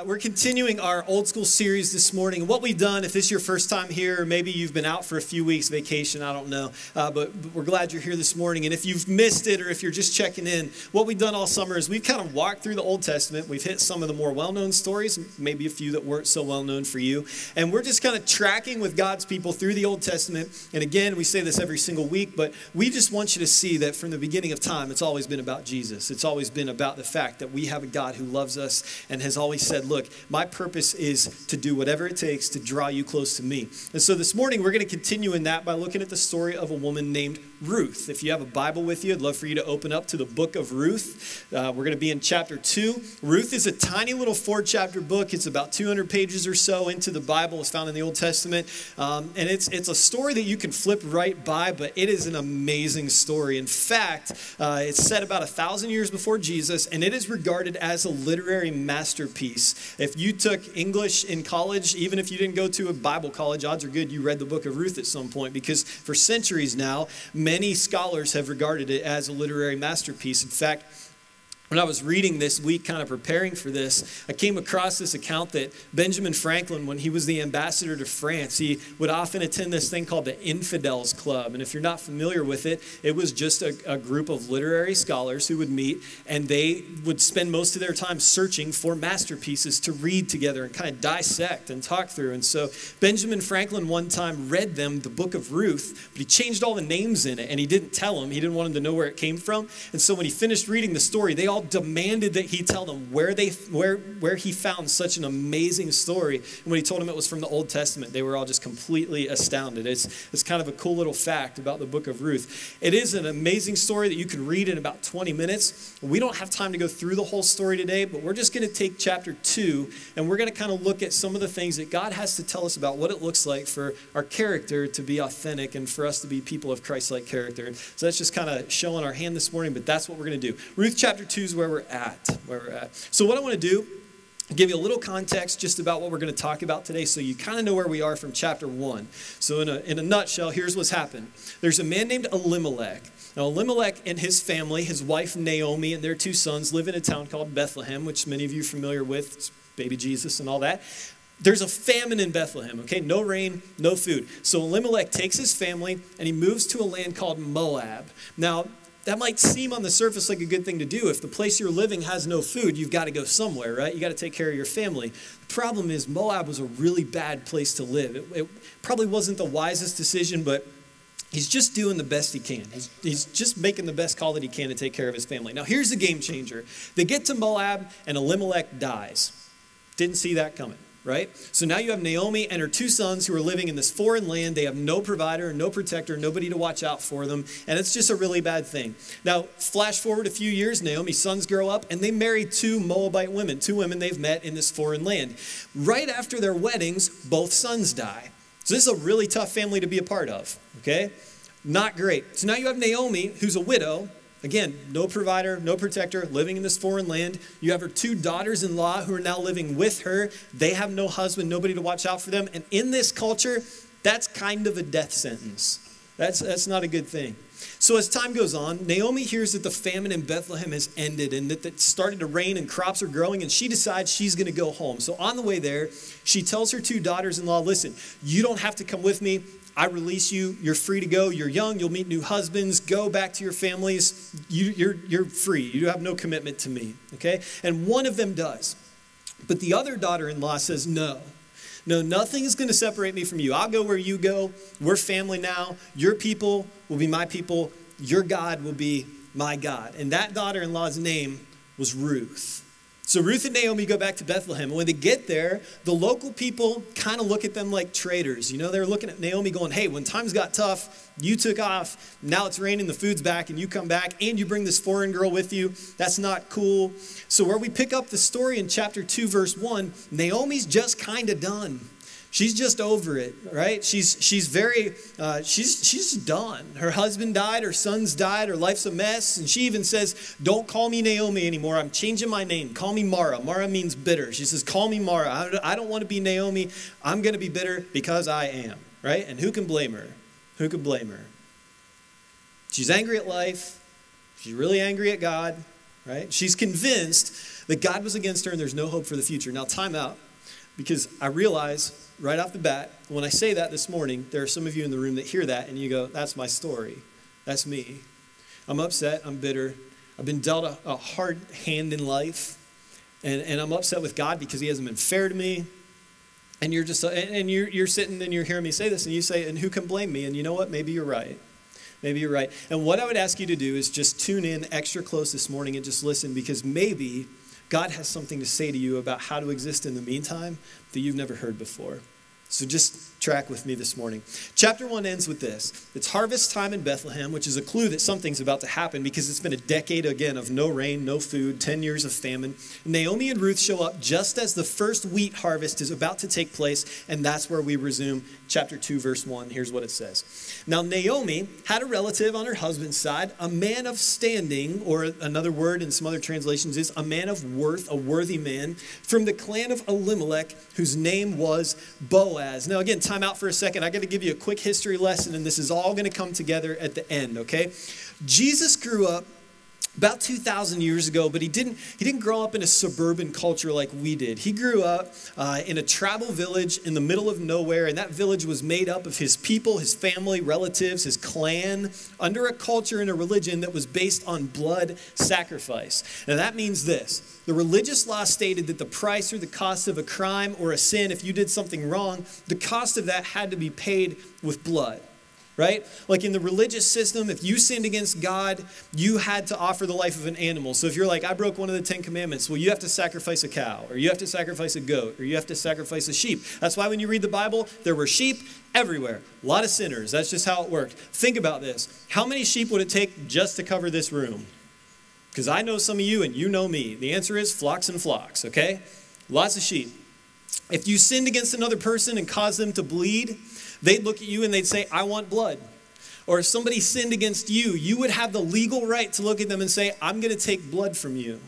We're continuing our old school series this morning. And what we've done, if this is your first time here, or maybe you've been out for a few weeks vacation, I don't know, but we're glad you're here this morning. And if you've missed it or if you're just checking in, what we've done all summer is we've kind of walked through the Old Testament. We've hit some of the more well-known stories, maybe a few that weren't so well-known for you. And we're just kind of tracking with God's people through the Old Testament. And again, we say this every single week, but we just want you to see that from the beginning of time, it's always been about Jesus. It's always been about the fact that we have a God who loves us and has always said, look, my purpose is to do whatever it takes to draw you close to me. And so this morning, we're going to continue in that by looking at the story of a woman named Ruth. If you have a Bible with you, I'd love for you to open up to the book of Ruth. We're going to be in chapter 2. Ruth is a tiny little 4-chapter book. It's about 200 pages or so into the Bible. It's found in the Old Testament. And it's a story that you can flip right by, but it is an amazing story. In fact, it's set about 1,000 years before Jesus, and it is regarded as a literary masterpiece. If you took English in college, even if you didn't go to a Bible college, odds are good you read the book of Ruth at some point, because for centuries now, many scholars have regarded it as a literary masterpiece. In fact, when I was reading this week, kind of preparing for this, I came across this account that Benjamin Franklin, when he was the ambassador to France, he would often attend this thing called the Infidels Club. And if you're not familiar with it, it was just a group of literary scholars who would meet, and they would spend most of their time searching for masterpieces to read together and kind of dissect and talk through. And so Benjamin Franklin one time read them the book of Ruth, but he changed all the names in it, and he didn't tell them. He didn't want them to know where it came from. And so when he finished reading the story, they all demanded that he tell them where he found such an amazing story. And when he told them it was from the Old Testament, they were all just completely astounded. It's kind of a cool little fact about the book of Ruth. It is an amazing story that you can read in about 20 minutes. We don't have time to go through the whole story today, but we're just going to take chapter 2, and we're going to kind of look at some of the things that God has to tell us about what it looks like for our character to be authentic and for us to be people of Christ-like character. So that's just kind of showing our hand this morning, but that's what we're going to do. Ruth chapter 2 is where we're at. So what I want to do, give you a little context just about what we're going to talk about today so you kind of know where we are from chapter 1. So in a nutshell, here's what's happened. There's a man named Elimelech. Now, Elimelech and his family, his wife Naomi and their 2 sons, live in a town called Bethlehem, which many of you are familiar with. It's baby Jesus and all that. There's a famine in Bethlehem, okay? No rain, no food. So Elimelech takes his family and he moves to a land called Moab. Now, that might seem on the surface like a good thing to do. If the place you're living has no food, you've got to go somewhere, right? You got to take care of your family. The problem is Moab was a really bad place to live. It probably wasn't the wisest decision, but he's just doing the best he can. He's just making the best call that he can to take care of his family. Now, here's the game changer. They get to Moab, and Elimelech dies. Didn't see that coming. Right? So now you have Naomi and her 2 sons who are living in this foreign land. They have no provider, no protector, nobody to watch out for them. And it's just a really bad thing. Now, flash forward a few years, Naomi's sons grow up and they marry 2 Moabite women, 2 women they've met in this foreign land. Right after their weddings, both sons die. So this is a really tough family to be a part of, okay? Not great. So now you have Naomi, who's a widow. Again, no provider, no protector, living in this foreign land. You have her 2 daughters-in-law who are now living with her. They have no husband, nobody to watch out for them. And in this culture, that's kind of a death sentence. That's not a good thing. So as time goes on, Naomi hears that the famine in Bethlehem has ended and that it's starting to rain and crops are growing, and she decides she's going to go home. So on the way there, she tells her 2 daughters-in-law, listen, you don't have to come with me. I release you. You're free to go. You're young. You'll meet new husbands. Go back to your families. You're free. You have no commitment to me. Okay? And one of them does. But the other daughter-in-law says, no, nothing is going to separate me from you. I'll go where you go. We're family now. Your people will be my people. Your God will be my God. And that daughter-in-law's name was Ruth. So Ruth and Naomi go back to Bethlehem. And when they get there, the local people kind of look at them like traitors. You know, they're looking at Naomi going, hey, when times got tough, you took off. Now it's raining, the food's back, and you come back, and you bring this foreign girl with you. That's not cool. So where we pick up the story in chapter 2, verse 1, Naomi's just kind of done. She's just over it, right? She's done. Her husband died, her sons died, her life's a mess. And she even says, don't call me Naomi anymore. I'm changing my name. Call me Mara. Mara means bitter. She says, call me Mara. I don't want to be Naomi. I'm going to be bitter because I am, right? And who can blame her? Who could blame her? She's angry at life. She's really angry at God. right? She's convinced that God was against her and there's no hope for the future. Now, time out, because I realize right off the bat, when I say that this morning, there are some of you in the room that hear that and you go, that's my story. That's me. I'm upset. I'm bitter. I've been dealt a hard hand in life. And I'm upset with God because he hasn't been fair to me. And you're just, and you're sitting and you're hearing me say this and you say, and who can blame me? And you know what? Maybe you're right. Maybe you're right. And what I would ask you to do is just tune in extra close this morning and just listen, because maybe God has something to say to you about how to exist in the meantime that you've never heard before. So just track with me this morning. Chapter 1 ends with this. It's harvest time in Bethlehem, which is a clue that something's about to happen because it's been a decade again of no rain, no food, 10 years of famine. Naomi and Ruth show up just as the first wheat harvest is about to take place, and that's where we resume chapter 2, verse 1. Here's what it says. Now Naomi had a relative on her husband's side, a man of standing, or another word in some other translations is a man of worth, a worthy man, from the clan of Elimelech, whose name was Boaz. Now again, time out for a second. I got to give you a quick history lesson, and this is all going to come together at the end, okay? Jesus grew up about 2,000 years ago, but he didn't grow up in a suburban culture like we did. He grew up in a tribal village in the middle of nowhere, and that village was made up of his people, his family, relatives, his clan, under a culture and a religion that was based on blood sacrifice. Now that means this. The religious law stated that the price or the cost of a crime or a sin, if you did something wrong, the cost of that had to be paid with blood. Right? Like in the religious system, if you sinned against God, you had to offer the life of an animal. So if you're like, I broke one of the 10 commandments, well, you have to sacrifice a cow, or you have to sacrifice a goat, or you have to sacrifice a sheep. That's why when you read the Bible, there were sheep everywhere. A lot of sinners. That's just how it worked. Think about this. How many sheep would it take just to cover this room? Because I know some of you and you know me. The answer is flocks and flocks, okay? Lots of sheep. If you sinned against another person and caused them to bleed, they'd look at you and they'd say, I want blood. Or if somebody sinned against you, you would have the legal right to look at them and say, I'm going to take blood from you.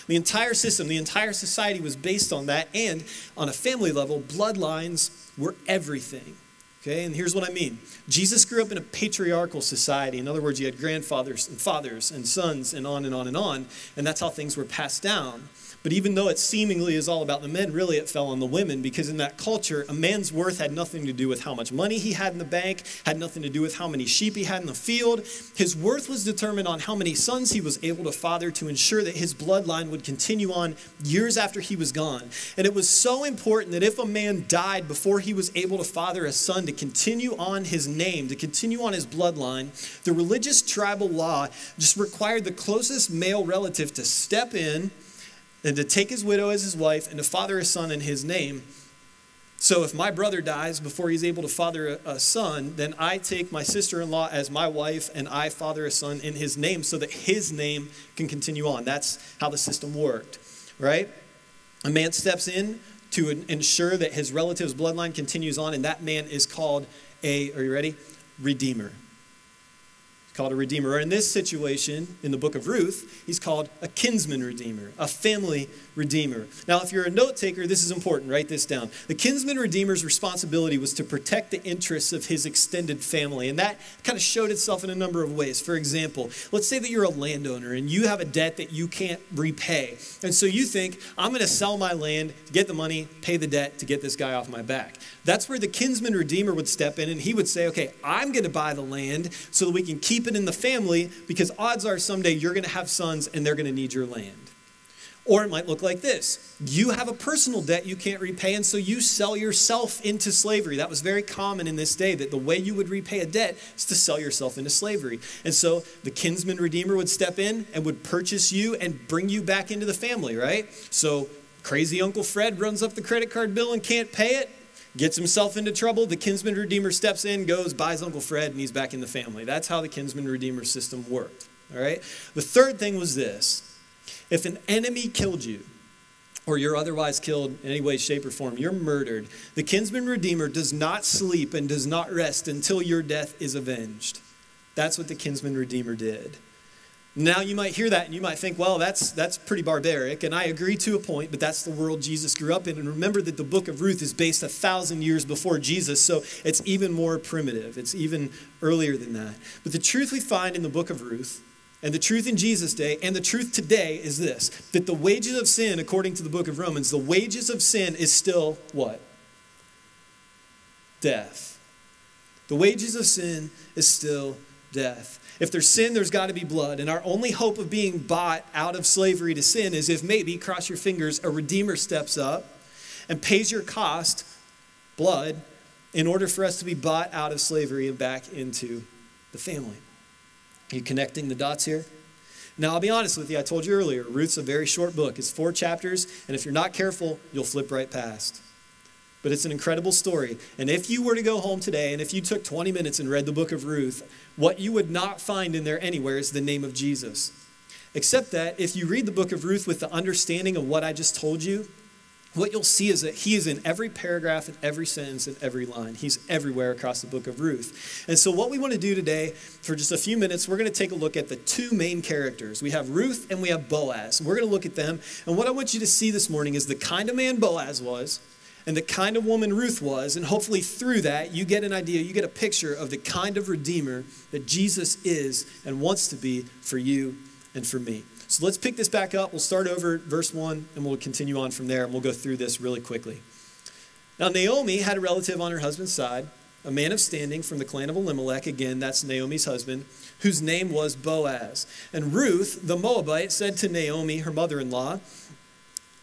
The entire system, the entire society was based on that. And on a family level, bloodlines were everything. Okay, and here's what I mean. Jesus grew up in a patriarchal society. In other words, you had grandfathers and fathers and sons and on and on and on. And that's how things were passed down. But even though it seemingly is all about the men, really it fell on the women, because in that culture, a man's worth had nothing to do with how much money he had in the bank, had nothing to do with how many sheep he had in the field. His worth was determined on how many sons he was able to father to ensure that his bloodline would continue on years after he was gone. And it was so important that if a man died before he was able to father a son to continue on his name, to continue on his bloodline, the religious tribal law just required the closest male relative to step in and to take his widow as his wife and to father a son in his name. So if my brother dies before he's able to father a son, then I take my sister-in-law as my wife and I father a son in his name so that his name can continue on. That's how the system worked, right? A man steps in to ensure that his relative's bloodline continues on, and that man is called a, are you ready? Redeemer. Called a redeemer. Or in this situation, in the book of Ruth, he's called a kinsman redeemer, a family redeemer. Now, if you're a note taker, this is important. Write this down. The kinsman redeemer's responsibility was to protect the interests of his extended family, and that kind of showed itself in a number of ways. For example, let's say that you're a landowner and you have a debt that you can't repay, and so you think, I'm going to sell my land, get the money, pay the debt to get this guy off my back. That's where the kinsman redeemer would step in, and he would say, okay, I'm going to buy the land so that we can keep it in the family, because odds are someday you're going to have sons and they're going to need your land. Or it might look like this. You have a personal debt you can't repay, and so you sell yourself into slavery. That was very common in this day, that the way you would repay a debt is to sell yourself into slavery. And so the kinsman redeemer would step in and would purchase you and bring you back into the family, right? So crazy Uncle Fred runs up the credit card bill and can't pay it, gets himself into trouble. The kinsman redeemer steps in, goes, buys Uncle Fred, and he's back in the family. That's how the kinsman redeemer system worked. All right. The third thing was this. If an enemy killed you, or you're otherwise killed in any way, shape, or form, you're murdered, the kinsman redeemer does not sleep and does not rest until your death is avenged. That's what the kinsman redeemer did. Now you might hear that and you might think, well, that's pretty barbaric, and I agree to a point, but that's the world Jesus grew up in. And remember that the book of Ruth is based 1,000 years before Jesus, so it's even more primitive. It's even earlier than that. But the truth we find in the book of Ruth And the truth in Jesus' day and the truth today is this, that the wages of sin, according to the book of Romans, the wages of sin is still what? Death. The wages of sin is still death. If there's sin, there's got to be blood. And our only hope of being bought out of slavery to sin is if maybe, cross your fingers, a redeemer steps up and pays your cost, blood, in order for us to be bought out of slavery and back into the family. Are you connecting the dots here? Now, I'll be honest with you. I told you earlier, Ruth's a very short book. It's 4 chapters, and if you're not careful, you'll flip right past. But it's an incredible story. And if you were to go home today, and if you took 20 minutes and read the book of Ruth, what you would not find in there anywhere is the name of Jesus. Except that if you read the book of Ruth with the understanding of what I just told you, what you'll see is that he is in every paragraph, in every sentence, in every line. He's everywhere across the book of Ruth. And so what we want to do today, for just a few minutes, we're going to take a look at the 2 main characters. We have Ruth and we have Boaz. We're going to look at them. And what I want you to see this morning is the kind of man Boaz was and the kind of woman Ruth was. And hopefully through that, you get an idea, you get a picture of the kind of Redeemer that Jesus is and wants to be for you and for me. So let's pick this back up. We'll start over at verse 1, and we'll continue on from there, and we'll go through this really quickly. Now, Naomi had a relative on her husband's side, a man of standing from the clan of Elimelech. Again, that's Naomi's husband, whose name was Boaz. And Ruth, the Moabite, said to Naomi, her mother-in-law,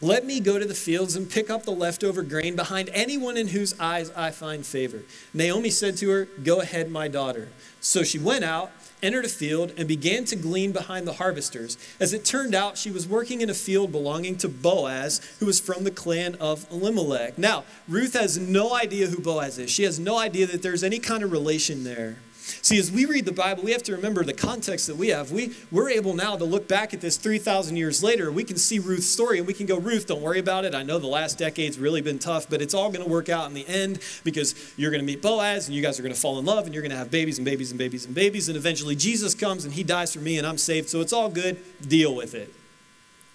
"Let me go to the fields and pick up the leftover grain behind anyone in whose eyes I find favor." Naomi said to her, "Go ahead, my daughter." So she went out, entered a field, and began to glean behind the harvesters. As it turned out, she was working in a field belonging to Boaz, who was from the clan of Elimelech. Now, Ruth has no idea who Boaz is. She has no idea that there's any kind of relation there. See, as we read the Bible, we have to remember the context that we have. We're able now to look back at this 3,000 years later. We can see Ruth's story and we can go, Ruth, don't worry about it. I know the last decade's really been tough, but it's all going to work out in the end because you're going to meet Boaz and you guys are going to fall in love and you're going to have babies and babies and babies and babies. And eventually Jesus comes and he dies for me and I'm saved. So it's all good. Deal with it.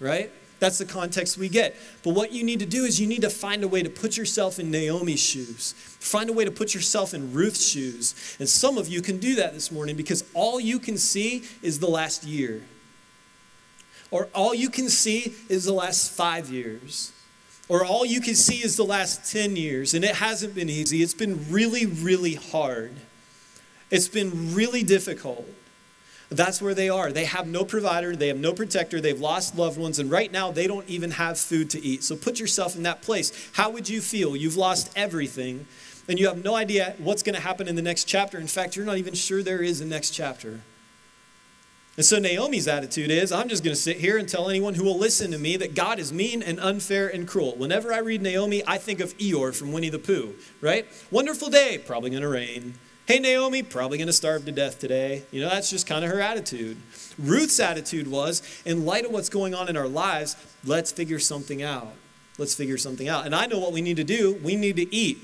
Right? That's the context we get. But what you need to do is you need to find a way to put yourself in Naomi's shoes. Find a way to put yourself in Ruth's shoes. And some of you can do that this morning because all you can see is the last year. Or all you can see is the last 5 years. Or all you can see is the last 10 years. And it hasn't been easy. It's been really, really hard. It's been really difficult. That's where they are. They have no provider. They have no protector. They've lost loved ones. And right now, they don't even have food to eat. So put yourself in that place. How would you feel? You've lost everything. And you have no idea what's going to happen in the next chapter. In fact, you're not even sure there is a next chapter. And so Naomi's attitude is, I'm just going to sit here and tell anyone who will listen to me that God is mean and unfair and cruel. Whenever I read Naomi, I think of Eeyore from Winnie the Pooh, right? Wonderful day, probably going to rain. Hey, Naomi, probably going to starve to death today. You know, that's just kind of her attitude. Ruth's attitude was, in light of what's going on in our lives, let's figure something out. Let's figure something out. And I know what we need to do. We need to eat.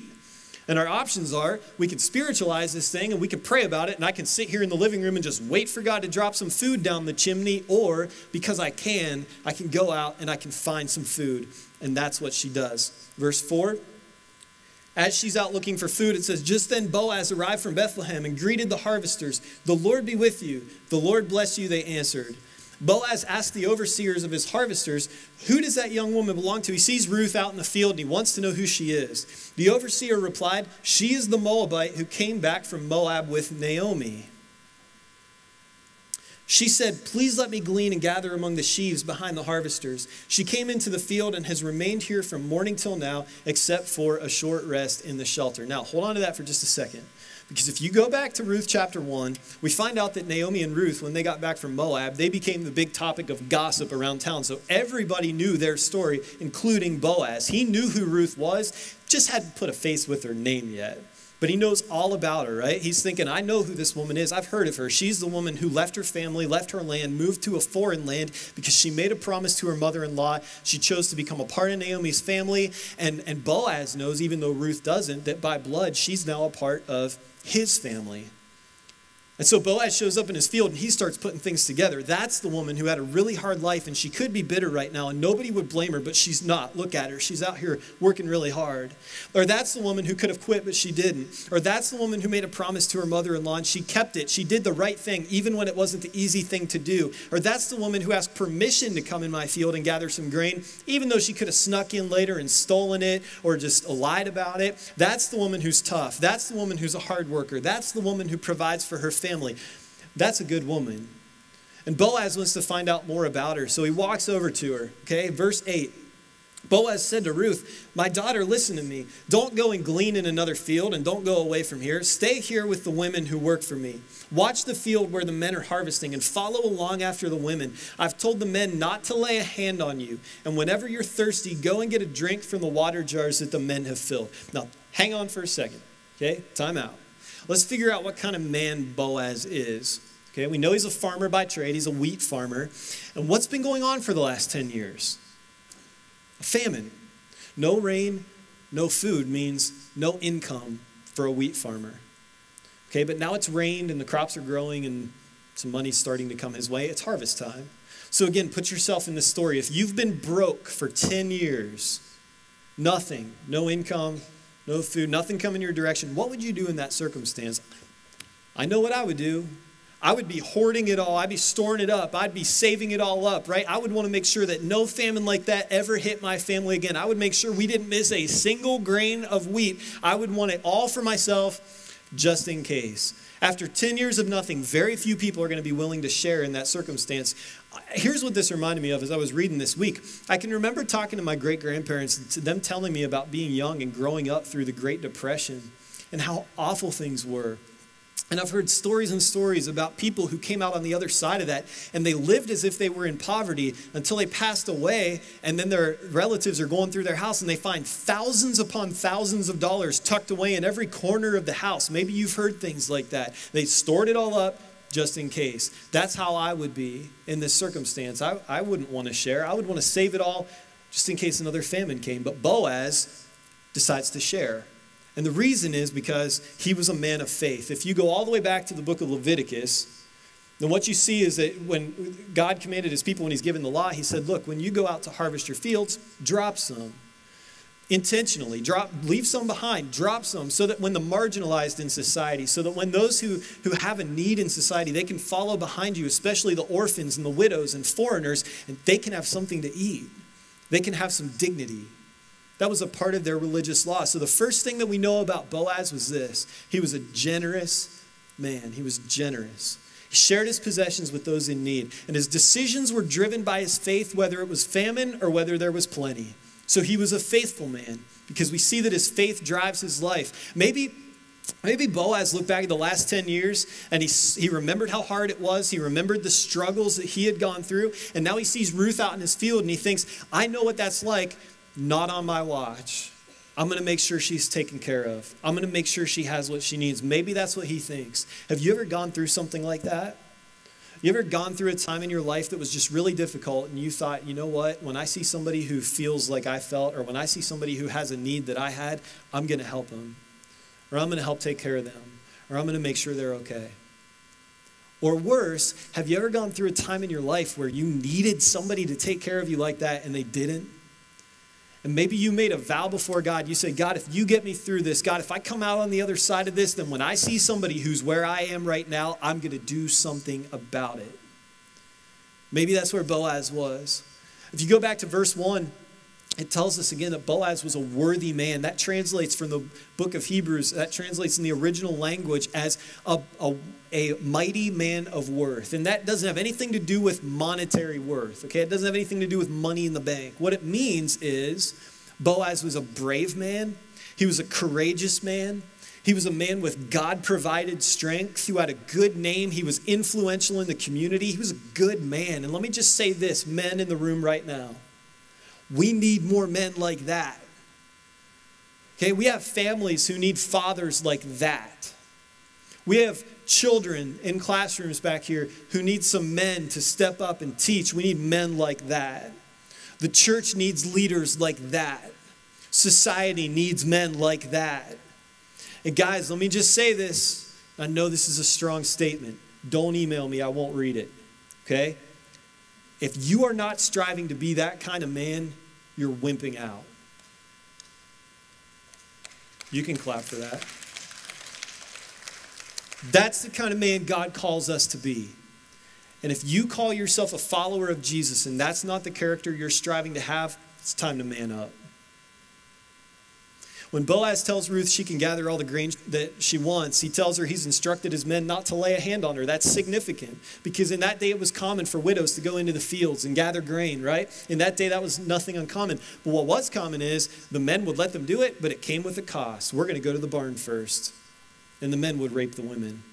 And our options are, we can spiritualize this thing and we can pray about it. And I can sit here in the living room and just wait for God to drop some food down the chimney. Or, because I can go out and I can find some food. And that's what she does. Verse 4. As she's out looking for food, it says, just then Boaz arrived from Bethlehem and greeted the harvesters. The Lord be with you. The Lord bless you, they answered. Boaz asked the overseers of his harvesters, who does that young woman belong to? He sees Ruth out in the field and he wants to know who she is. The overseer replied, she is the Moabite who came back from Moab with Naomi. She said, please let me glean and gather among the sheaves behind the harvesters. She came into the field and has remained here from morning till now, except for a short rest in the shelter. Now, hold on to that for just a second. Because if you go back to Ruth chapter 1, we find out that Naomi and Ruth, when they got back from Moab, they became the big topic of gossip around town. So everybody knew their story, including Boaz. He knew who Ruth was, just hadn't put a face with her name yet. But he knows all about her, right? He's thinking, I know who this woman is. I've heard of her. She's the woman who left her family, left her land, moved to a foreign land because she made a promise to her mother-in-law. She chose to become a part of Naomi's family. And Boaz knows, even though Ruth doesn't, that by blood, she's now a part of his family. And so Boaz shows up in his field and he starts putting things together. That's the woman who had a really hard life and she could be bitter right now and nobody would blame her, but she's not. Look at her. She's out here working really hard. Or that's the woman who could have quit, but she didn't. Or that's the woman who made a promise to her mother-in-law and she kept it. She did the right thing even when it wasn't the easy thing to do. Or that's the woman who asked permission to come in my field and gather some grain, even though she could have snuck in later and stolen it or just lied about it. That's the woman who's tough. That's the woman who's a hard worker. That's the woman who provides for her family. That's a good woman. And Boaz wants to find out more about her. So he walks over to her. Okay, verse 8. Boaz said to Ruth, my daughter, listen to me. Don't go and glean in another field and don't go away from here. Stay here with the women who work for me. Watch the field where the men are harvesting and follow along after the women. I've told the men not to lay a hand on you. And whenever you're thirsty, go and get a drink from the water jars that the men have filled. Now, hang on for a second. Okay, time out. Let's figure out what kind of man Boaz is. Okay, we know he's a farmer by trade. He's a wheat farmer. And what's been going on for the last 10 years? A famine. No rain, no food means no income for a wheat farmer. Okay, but now it's rained and the crops are growing and some money's starting to come his way. It's harvest time. So again, put yourself in this story. If you've been broke for 10 years, nothing, no income, no food, nothing coming your direction, what would you do in that circumstance? I know what I would do. I would be hoarding it all. I'd be storing it up. I'd be saving it all up, right? I would want to make sure that no famine like that ever hit my family again. I would make sure we didn't miss a single grain of wheat. I would want it all for myself just in case. After 10 years of nothing, very few people are going to be willing to share in that circumstance. Here's what this reminded me of as I was reading this week. I can remember talking to my great-grandparents and to them telling me about being young and growing up through the Great Depression and how awful things were. And I've heard stories and stories about people who came out on the other side of that and they lived as if they were in poverty until they passed away, and then their relatives are going through their house and they find thousands upon thousands of dollars tucked away in every corner of the house. Maybe you've heard things like that. They stored it all up just in case. That's how I would be in this circumstance. I wouldn't want to share. I would want to save it all just in case another famine came. But Boaz decides to share. And the reason is because he was a man of faith. If you go all the way back to the book of Leviticus, then what you see is that when God commanded his people, when he's given the law, he said, look, when you go out to harvest your fields, drop some. Intentionally, leave some behind, drop some, so that when the marginalized in society, so that when those who have a need in society, they can follow behind you, especially the orphans and the widows and foreigners, and they can have something to eat. They can have some dignity. That was a part of their religious law. So the first thing that we know about Boaz was this. He was a generous man. He was generous. He shared his possessions with those in need. And his decisions were driven by his faith, whether it was famine or whether there was plenty. So he was a faithful man because we see that his faith drives his life. Maybe Boaz looked back at the last 10 years and he remembered how hard it was. He remembered the struggles that he had gone through. And now he sees Ruth out in his field and he thinks, I know what that's like. Not on my watch. I'm going to make sure she's taken care of. I'm going to make sure she has what she needs. Maybe that's what he thinks. Have you ever gone through something like that? You ever gone through a time in your life that was just really difficult and you thought, you know what, when I see somebody who feels like I felt, or when I see somebody who has a need that I had, I'm going to help them, or I'm going to help take care of them, or I'm going to make sure they're okay. Or worse, have you ever gone through a time in your life where you needed somebody to take care of you like that and they didn't? And maybe you made a vow before God. You said, God, if you get me through this, God, if I come out on the other side of this, then when I see somebody who's where I am right now, I'm going to do something about it. Maybe that's where Boaz was. If you go back to verse 1, it tells us again that Boaz was a worthy man. That translates from the book of Hebrews, that translates in the original language as a mighty man of worth. And that doesn't have anything to do with monetary worth, okay? It doesn't have anything to do with money in the bank. What it means is Boaz was a brave man. He was a courageous man. He was a man with God-provided strength who had a good name. He was influential in the community. He was a good man. And let me just say this, men in the room right now. We need more men like that. Okay, we have families who need fathers like that. We have children in classrooms back here who need some men to step up and teach. We need men like that. The church needs leaders like that. Society needs men like that. And guys, let me just say this. I know this is a strong statement. Don't email me. I won't read it. Okay? If you are not striving to be that kind of man, you're wimping out. You can clap for that. That's the kind of man God calls us to be. And if you call yourself a follower of Jesus and that's not the character you're striving to have, it's time to man up. When Boaz tells Ruth she can gather all the grain that she wants, he tells her he's instructed his men not to lay a hand on her. That's significant because in that day it was common for widows to go into the fields and gather grain, right? In that day that was nothing uncommon. But what was common is the men would let them do it, but it came with a cost. We're going to go to the barn first. And the men would rape the women.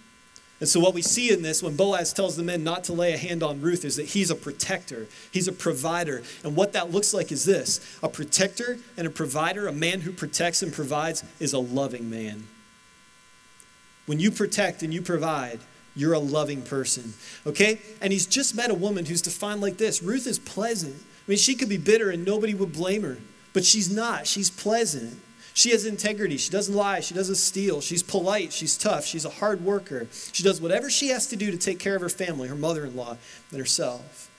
And so what we see in this, when Boaz tells the men not to lay a hand on Ruth, is that he's a protector. He's a provider. And what that looks like is this. A protector and a provider, a man who protects and provides, is a loving man. When you protect and you provide, you're a loving person. Okay? And he's just met a woman who's defined like this. Ruth is pleasant. I mean, she could be bitter and nobody would blame her. But she's not. She's pleasant. She has integrity. She doesn't lie. She doesn't steal. She's polite. She's tough. She's a hard worker. She does whatever she has to do to take care of her family, her mother-in-law, and herself.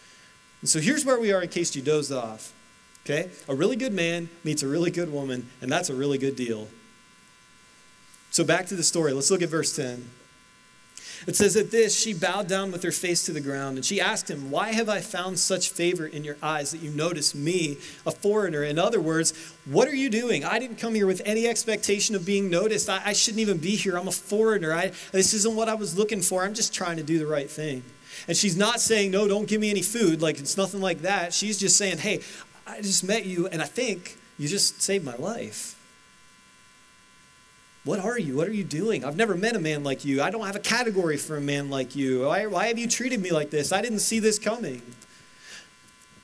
And so here's where we are in case you dozed off. Okay? A really good man meets a really good woman, and that's a really good deal. So back to the story. Let's look at verse 10. It says, at this, she bowed down with her face to the ground, and she asked him, why have I found such favor in your eyes that you notice me, a foreigner? In other words, what are you doing? I didn't come here with any expectation of being noticed. I shouldn't even be here. I'm a foreigner. This isn't what I was looking for. I'm just trying to do the right thing. And she's not saying, no, don't give me any food. Like, it's nothing like that. She's just saying, hey, I just met you, and I think you just saved my life. What are you? What are you doing? I've never met a man like you. I don't have a category for a man like you. Why have you treated me like this? I didn't see this coming.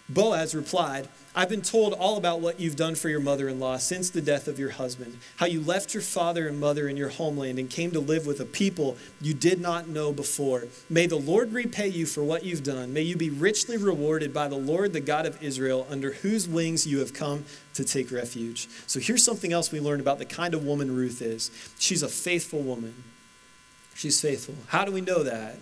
Boaz replied, I've been told all about what you've done for your mother-in-law since the death of your husband, how you left your father and mother in your homeland and came to live with a people you did not know before. May the Lord repay you for what you've done. May you be richly rewarded by the Lord, the God of Israel, under whose wings you have come to take refuge. So here's something else we learned about the kind of woman Ruth is. She's a faithful woman. She's faithful. How do we know that?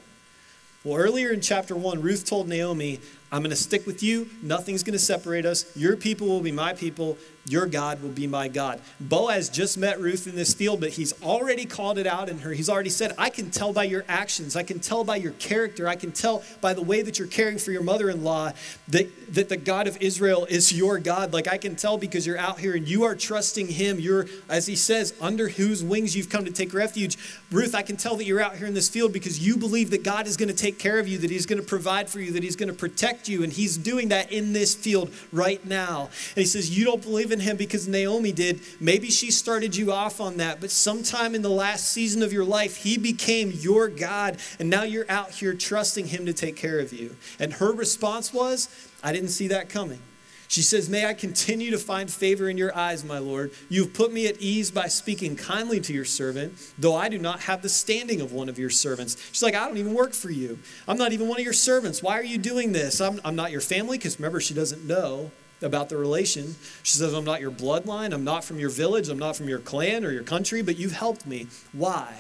Well, earlier in chapter 1, Ruth told Naomi, I'm going to stick with you. Nothing's going to separate us. Your people will be my people. Your God will be my God. Boaz just met Ruth in this field, but he's already called it out in her. He's already said, I can tell by your actions. I can tell by your character. I can tell by the way that you're caring for your mother-in-law that the God of Israel is your God. Like I can tell because you're out here and you are trusting him. You're, as he says, under whose wings you've come to take refuge. Ruth, I can tell that you're out here in this field because you believe that God is going to take care of you, that he's going to provide for you, that he's going to protect you. And he's doing that in this field right now. And he says, you don't believe in him because Naomi did. Maybe she started you off on that, but sometime in the last season of your life, he became your God. And now you're out here trusting him to take care of you. And her response was, I didn't see that coming. She says, may I continue to find favor in your eyes, my Lord. You've put me at ease by speaking kindly to your servant, though I do not have the standing of one of your servants. She's like, I don't even work for you. I'm not even one of your servants. Why are you doing this? I'm not your family, because remember, she doesn't know about the relation. She says, I'm not your bloodline. I'm not from your village. I'm not from your clan or your country, but you've helped me. Why?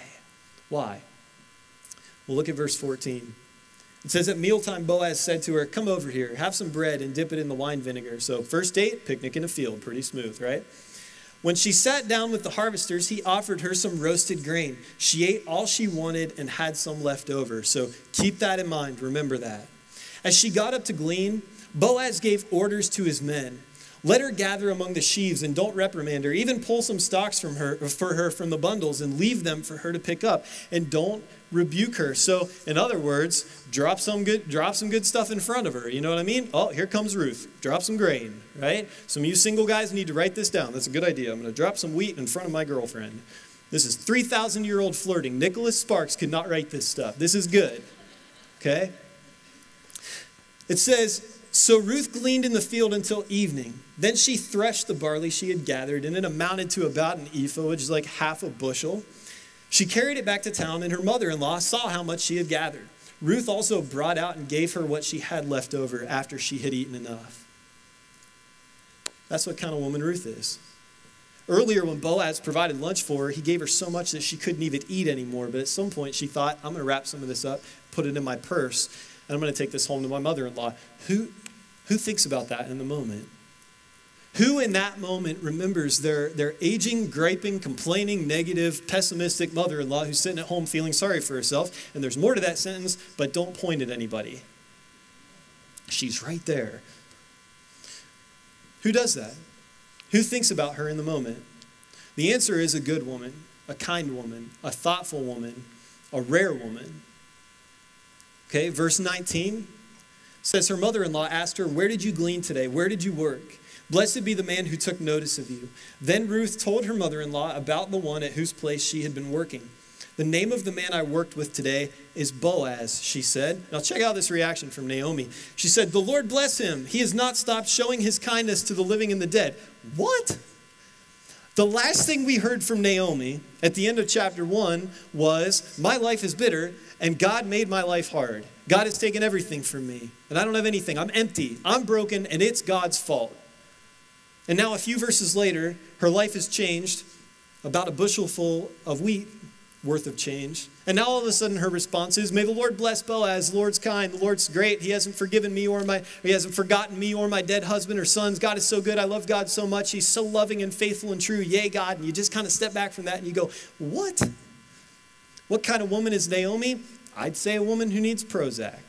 Why? Well, look at verse 14. It says, at mealtime, Boaz said to her, come over here, have some bread and dip it in the wine vinegar. So first date, picnic in a field. Pretty smooth, right? When she sat down with the harvesters, he offered her some roasted grain. She ate all she wanted and had some left over. So keep that in mind. Remember that. As she got up to glean, Boaz gave orders to his men. Let her gather among the sheaves and don't reprimand her. Even pull some stalks for her from the bundles and leave them for her to pick up. And don't rebuke her. So in other words, drop some good stuff in front of her. You know what I mean? Oh, here comes Ruth. Drop some grain, right? Some of you single guys need to write this down. That's a good idea. I'm going to drop some wheat in front of my girlfriend. This is 3,000-year-old flirting. Nicholas Sparks could not write this stuff. This is good. Okay? It says, so Ruth gleaned in the field until evening. Then she threshed the barley she had gathered, and it amounted to about an ephah, which is like half a bushel. She carried it back to town, and her mother-in-law saw how much she had gathered. Ruth also brought out and gave her what she had left over after she had eaten enough. That's what kind of woman Ruth is. Earlier, when Boaz provided lunch for her, he gave her so much that she couldn't even eat anymore. But at some point, she thought, I'm going to wrap some of this up, put it in my purse, and I'm going to take this home to my mother-in-law. Who thinks about that in the moment? Who in that moment remembers their aging, griping, complaining, negative, pessimistic mother-in-law who's sitting at home feeling sorry for herself? And there's more to that sentence, but don't point at anybody. She's right there. Who does that? Who thinks about her in the moment? The answer is a good woman, a kind woman, a thoughtful woman, a rare woman. Okay, verse 19 says her mother-in-law asked her, where did you glean today? Where did you work? Blessed be the man who took notice of you. Then Ruth told her mother-in-law about the one at whose place she had been working. The name of the man I worked with today is Boaz, she said. Now check out this reaction from Naomi. She said, the Lord bless him. He has not stopped showing his kindness to the living and the dead. What? The last thing we heard from Naomi at the end of chapter 1 was, my life is bitter and God made my life hard. God has taken everything from me and I don't have anything. I'm empty. I'm broken and it's God's fault. And now a few verses later, her life has changed, about a bushel full of wheat worth of change. And now all of a sudden her response is, may the Lord bless Boaz. The Lord's kind. The Lord's great. He hasn't forgotten me or my dead husband or sons. God is so good. I love God so much. He's so loving and faithful and true. Yay, God. And you just kind of step back from that and you go, what? What kind of woman is Naomi? I'd say a woman who needs Prozac.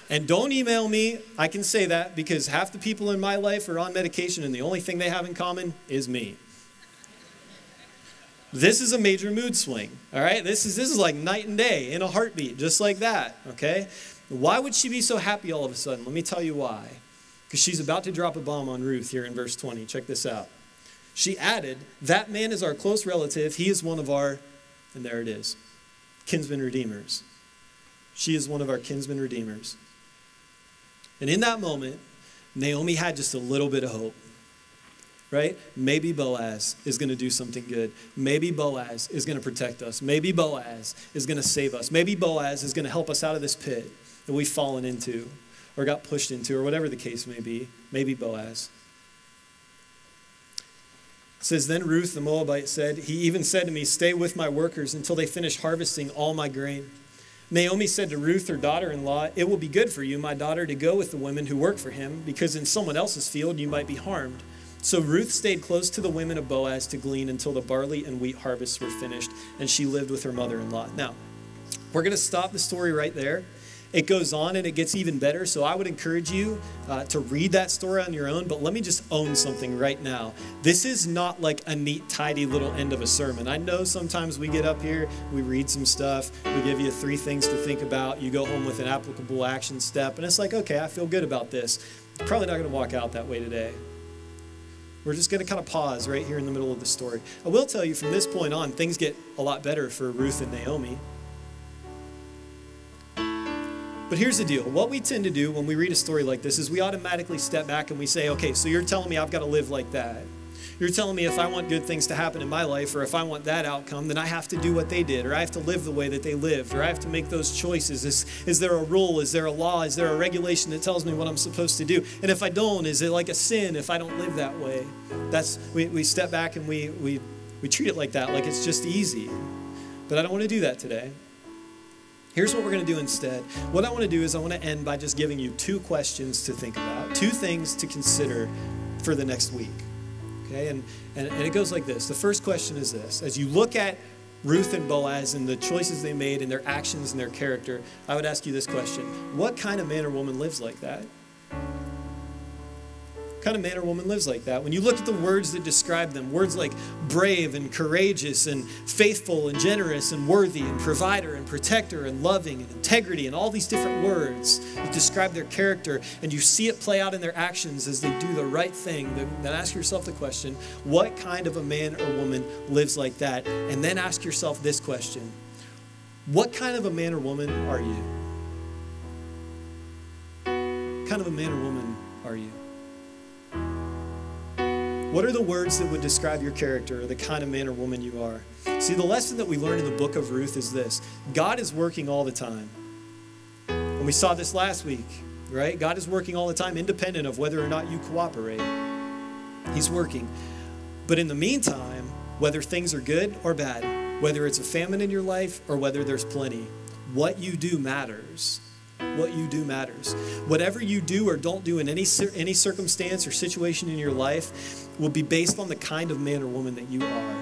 And don't email me, I can say that, because half the people in my life are on medication and the only thing they have in common is me. This is a major mood swing, all right? This is like night and day in a heartbeat, just like that, okay? Why would she be so happy all of a sudden? Let me tell you why. Because she's about to drop a bomb on Ruth here in verse 20. Check this out. She added, that man is our close relative. He is one of our, and there it is, kinsman redeemers. She is one of our kinsman redeemers. And in that moment, Naomi had just a little bit of hope, right? Maybe Boaz is going to do something good. Maybe Boaz is going to protect us. Maybe Boaz is going to save us. Maybe Boaz is going to help us out of this pit that we've fallen into or got pushed into or whatever the case may be. Maybe Boaz. It says, then Ruth the Moabite said, he even said to me, stay with my workers until they finish harvesting all my grain. Naomi said to Ruth, her daughter-in-law, it will be good for you, my daughter, to go with the women who work for him, because in someone else's field you might be harmed. So Ruth stayed close to the women of Boaz to glean until the barley and wheat harvests were finished, and she lived with her mother-in-law. Now, we're going to stop the story right there. It goes on and it gets even better, so I would encourage you to read that story on your own, but let me just own something right now. This is not like a neat, tidy little end of a sermon. I know sometimes we get up here, we read some stuff, we give you 3 things to think about, you go home with an applicable action step, and it's like, okay, I feel good about this. Probably not going to walk out that way today. We're just going to kind of pause right here in the middle of the story. I will tell you from this point on, things get a lot better for Ruth and Naomi. But here's the deal. What we tend to do when we read a story like this is we automatically step back and we say, okay, so you're telling me I've got to live like that. You're telling me if I want good things to happen in my life or if I want that outcome, then I have to do what they did or I have to live the way that they lived or I have to make those choices. Is there a rule? Is there a law? Is there a regulation that tells me what I'm supposed to do? And if I don't, is it like a sin if I don't live that way? We step back and we treat it like that, like it's just easy. But I don't want to do that today. Here's what we're going to do instead. What I want to do is I want to end by just giving you 2 questions to think about, 2 things to consider for the next week. Okay, and it goes like this. The first question is this. As you look at Ruth and Boaz and the choices they made and their actions and their character, I would ask you this question. What kind of man or woman lives like that? What kind of man or woman lives like that? When you look at the words that describe them, words like brave and courageous and faithful and generous and worthy and provider and protector and loving and integrity and all these different words that describe their character, and you see it play out in their actions as they do the right thing, then ask yourself the question, what kind of a man or woman lives like that? And then ask yourself this question, what kind of a man or woman are you? What kind of a man or woman are you? What are the words that would describe your character or the kind of man or woman you are? See, the lesson that we learned in the book of Ruth is this. God is working all the time. And we saw this last week, right? God is working all the time, independent of whether or not you cooperate. He's working. But in the meantime, whether things are good or bad, whether it's a famine in your life or whether there's plenty, what you do matters. What you do matters. Whatever you do or don't do in any circumstance or situation in your life will be based on the kind of man or woman that you are.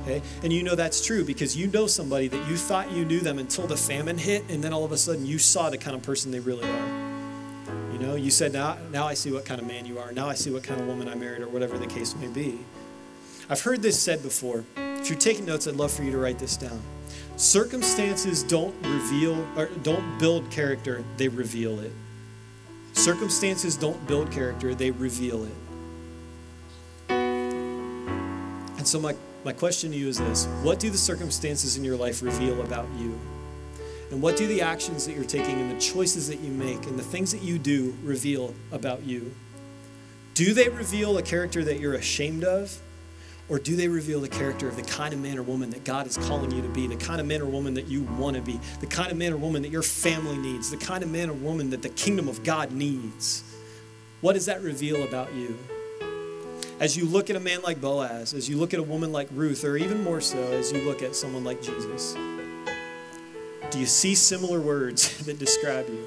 Okay? And you know that's true because you know somebody that you thought you knew them until the famine hit, and then all of a sudden you saw the kind of person they really are. You know, you said, now I see what kind of man you are. Now I see what kind of woman I married, or whatever the case may be. I've heard this said before. If you're taking notes, I'd love for you to write this down. Circumstances don't build character, they reveal it. Circumstances don't build character, they reveal it. And so my question to you is this: what do the circumstances in your life reveal about you? And what do the actions that you're taking and the choices that you make and the things that you do reveal about you? Do they reveal a character that you're ashamed of? Or do they reveal the character of the kind of man or woman that God is calling you to be, the kind of man or woman that you want to be, the kind of man or woman that your family needs, the kind of man or woman that the kingdom of God needs? What does that reveal about you? As you look at a man like Boaz, as you look at a woman like Ruth, or even more so, as you look at someone like Jesus, do you see similar words that describe you?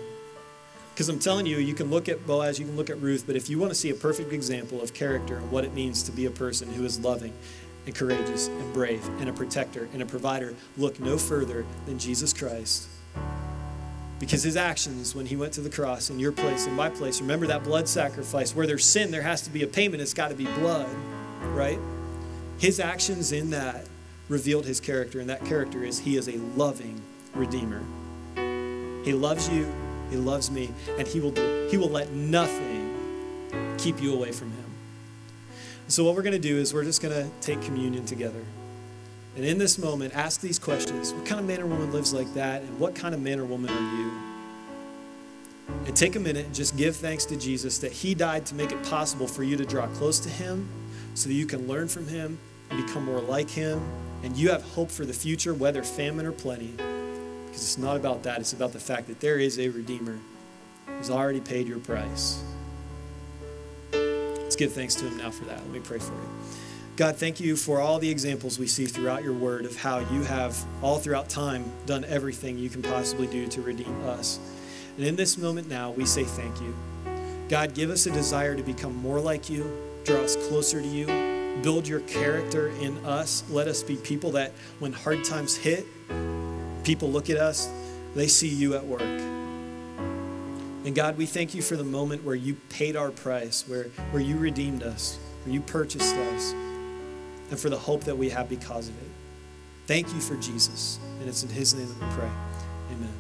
Because I'm telling you, you can look at Boaz, you can look at Ruth, but if you want to see a perfect example of character and what it means to be a person who is loving and courageous and brave and a protector and a provider, look no further than Jesus Christ. Because his actions when he went to the cross in your place, in my place, remember that blood sacrifice, where there's sin, there has to be a payment, it's got to be blood, right? His actions in that revealed his character, and that character is he is a loving Redeemer. He loves you. He loves me, and he will let nothing keep you away from him. So what we're going to do is we're just going to take communion together. And in this moment, ask these questions. What kind of man or woman lives like that? And what kind of man or woman are you? And take a minute and just give thanks to Jesus that he died to make it possible for you to draw close to him so that you can learn from him and become more like him. And you have hope for the future, whether famine or plenty. Because it's not about that. It's about the fact that there is a Redeemer who's already paid your price. Let's give thanks to him now for that. Let me pray for you. God, thank you for all the examples we see throughout your word of how you have all throughout time done everything you can possibly do to redeem us. And in this moment now, we say thank you. God, give us a desire to become more like you, draw us closer to you, build your character in us. Let us be people that when hard times hit, people look at us, they see you at work. And God, we thank you for the moment where you paid our price, where you redeemed us, where you purchased us, and for the hope that we have because of it. Thank you for Jesus. And it's in his name that we pray. Amen.